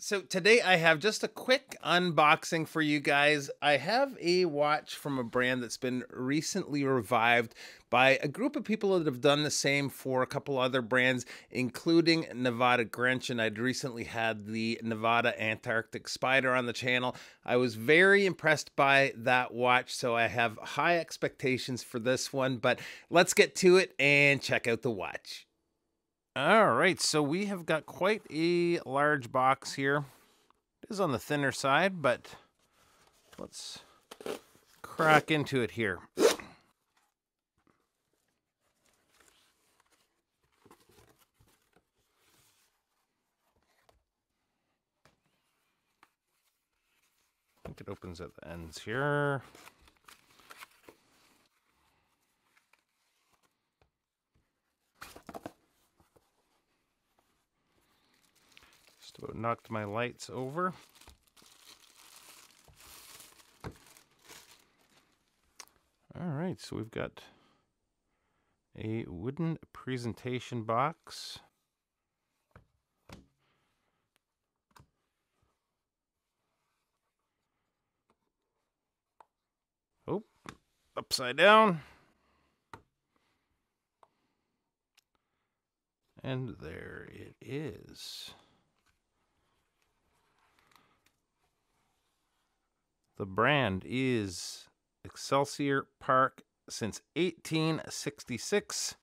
So today I have just a quick unboxing for you guys. I have a watch from a brand that's been recently revived by a group of people that have done the same for a couple other brands, including Nevada Grinch. And I'd recently had the Nevada Antarctic Spider on the channel. I was very impressed by that watch, so I have high expectations for this one. But let's get to it and check out the watch. All right, so we have got quite a large box here. It is on the thinner side, but let's crack into it here. I think it opens at the ends here. Just about knocked my lights over. All right, so we've got a wooden presentation box. Oh, upside down. And there it is. The brand is Excelsior Park since 1866,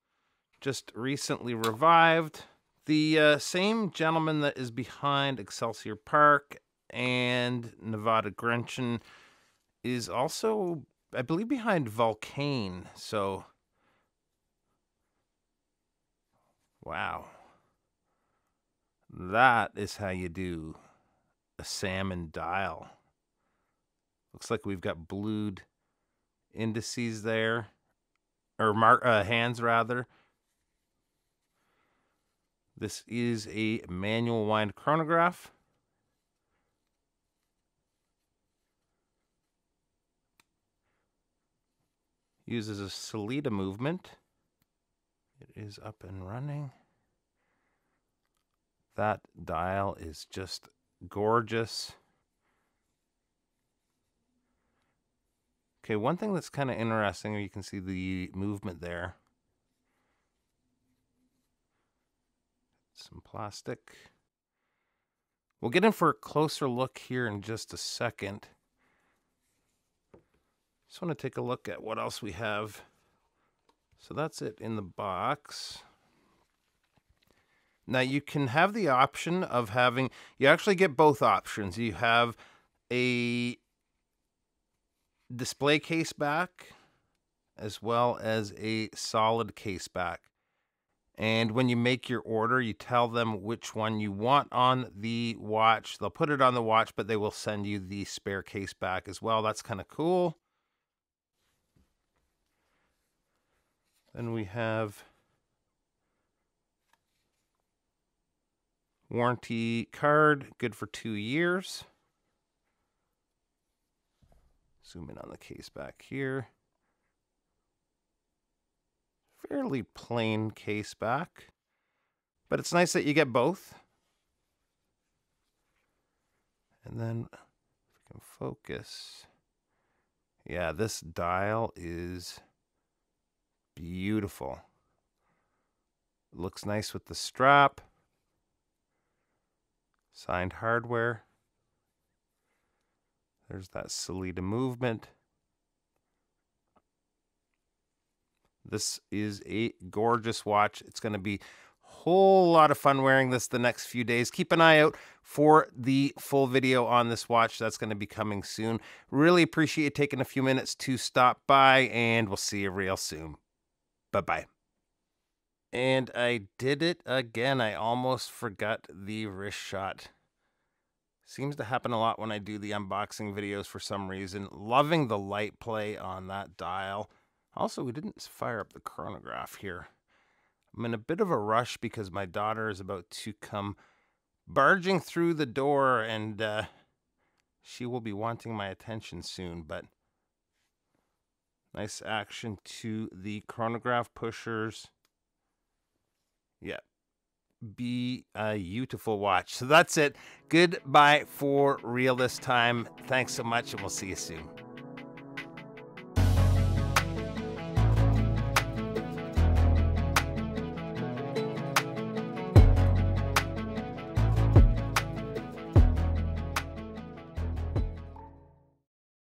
just recently revived. The same gentleman that is behind Excelsior Park and Nevada Grinch is also, I believe, behind Volcane. So, wow. That is how you do a salmon dial. Looks like we've got blued indices there, or hands rather. This is a manual wind chronograph. Uses a Salida movement. It is up and running. That dial is just gorgeous. Okay, one thing that's kind of interesting, you can see the movement there. Some plastic. We'll get in for a closer look here in just a second. Just want to take a look at what else we have. So that's it in the box. Now you can have the option of having, you actually get both options. You have a display case back as well as a solid case back. And when you make your order, you tell them which one you want on the watch. They'll put it on the watch, but they will send you the spare case back as well. That's kind of cool. Then we have warranty card, good for 2 years. Zoom in on the case back here. Fairly plain case back, but it's nice that you get both. And then if we can focus, yeah, this dial is beautiful. Looks nice with the strap. Signed hardware. There's that Salida movement. This is a gorgeous watch. It's going to be a whole lot of fun wearing this the next few days. Keep an eye out for the full video on this watch. That's going to be coming soon. Really appreciate you taking a few minutes to stop by, and we'll see you real soon. Bye-bye. And I did it again. I almost forgot the wrist shot. Seems to happen a lot when I do the unboxing videos for some reason. Loving the light play on that dial. Also, we didn't fire up the chronograph here. I'm in a bit of a rush because my daughter is about to come barging through the door, and she will be wanting my attention soon. But nice action to the chronograph pushers. Yeah, be a beautiful watch. So that's it. Goodbye for real this time. Thanks so much, and we'll see you soon.